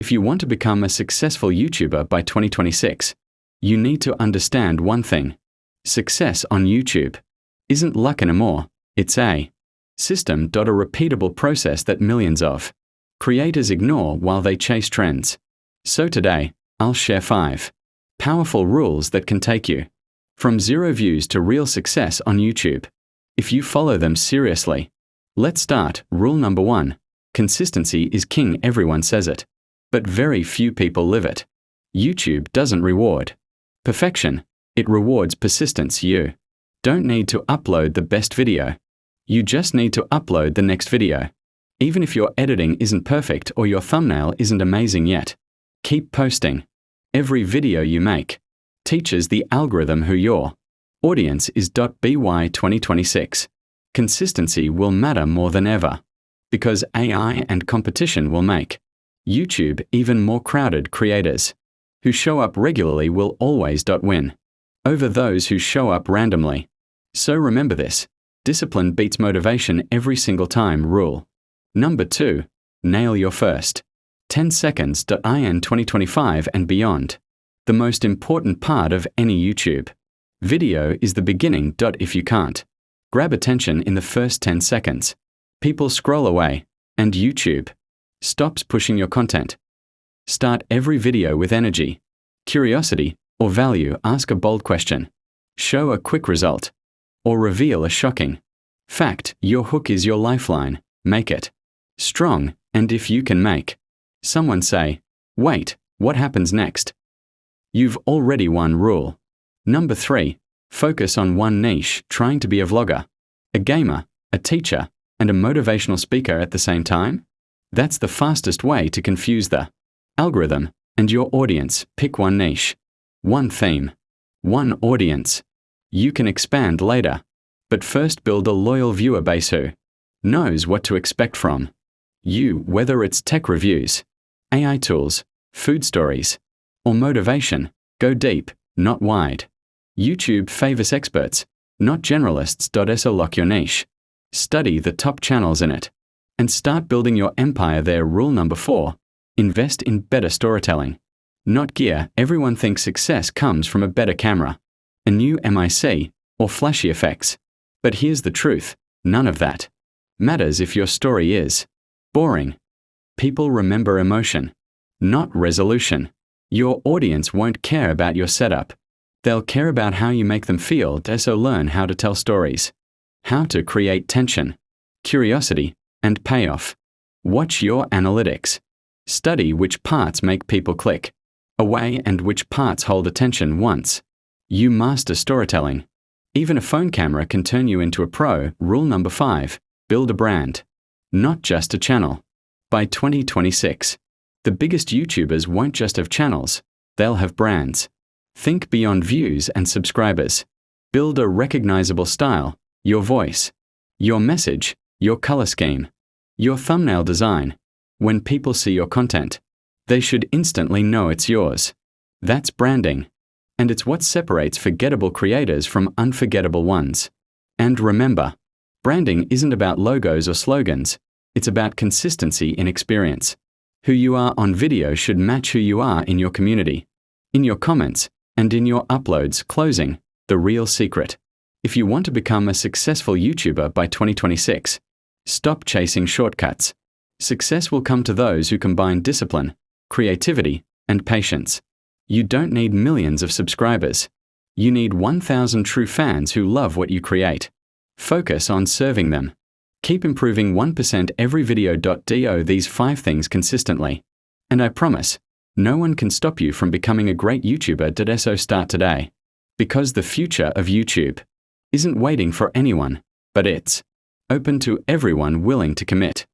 If you want to become a successful YouTuber by 2026, you need to understand one thing. Success on YouTube isn't luck anymore, it's a system. A repeatable process that millions of creators ignore while they chase trends. So today, I'll share 5 powerful rules that can take you from 0 views to real success on YouTube, if you follow them seriously. Let's start. Rule number 1. Consistency is king. Everyone says it, but very few people live it. YouTube doesn't reward perfection, it rewards persistence. You don't need to upload the best video. You just need to upload the next video. Even if your editing isn't perfect or your thumbnail isn't amazing yet, keep posting. Every video you make teaches the algorithm who your audience is. By 2026, consistency will matter more than ever, because AI and competition will make YouTube even more crowded. Creators who show up regularly will always win over those who show up randomly. So remember this: discipline beats motivation every single time. Rule number 2. Nail your first 10 seconds. In 2025 and beyond, the most important part of any YouTube video is the beginning. If you can't grab attention in the first 10 seconds, people scroll away, and YouTube stops pushing your content. Start every video with energy, curiosity, or value. Ask a bold question, show a quick result, or reveal a shocking fact. Your hook is your lifeline. Make it strong, and if you can make someone say, "Wait, what happens next?" you've already won. Rule number 3. Focus on one niche. Trying to be a vlogger, a gamer, a teacher, and a motivational speaker at the same time? That's the fastest way to confuse the algorithm and your audience. Pick one niche, one theme, one audience. You can expand later, but first build a loyal viewer base who knows what to expect from you. Whether it's tech reviews, AI tools, food stories, or motivation, go deep, not wide. YouTube favors experts, not generalists. So lock your niche, study the top channels in it, and start building your empire there. Rule number 4. Invest in better storytelling, not gear. Everyone thinks success comes from a better camera, a new mic, or flashy effects. But here's the truth: none of that matters if your story is boring. People remember emotion, not resolution. Your audience won't care about your setup. They'll care about how you make them feel. So learn how to tell stories, how to create tension, curiosity, and payoff. Watch your analytics. Study which parts make people click away and which parts hold attention. Once you master storytelling, even a phone camera can turn you into a pro. Rule number 5. Build a brand, not just a channel. By 2026, the biggest YouTubers won't just have channels, they'll have brands. Think beyond views and subscribers. Build a recognizable style, your voice, your message, your color scheme, your thumbnail design. When people see your content, they should instantly know it's yours. That's branding, and it's what separates forgettable creators from unforgettable ones. And remember, branding isn't about logos or slogans, it's about consistency in experience. Who you are on video should match who you are in your community, in your comments, and in your uploads. Closing, the real secret. If you want to become a successful YouTuber by 2026, stop chasing shortcuts. Success will come to those who combine discipline, creativity, and patience. You don't need millions of subscribers. You need 1,000 true fans who love what you create. Focus on serving them. Keep improving 1% every video. Do these 5 things consistently, and I promise, no one can stop you from becoming a great YouTuber. So start today, because the future of YouTube isn't waiting for anyone, but it's open to everyone willing to commit.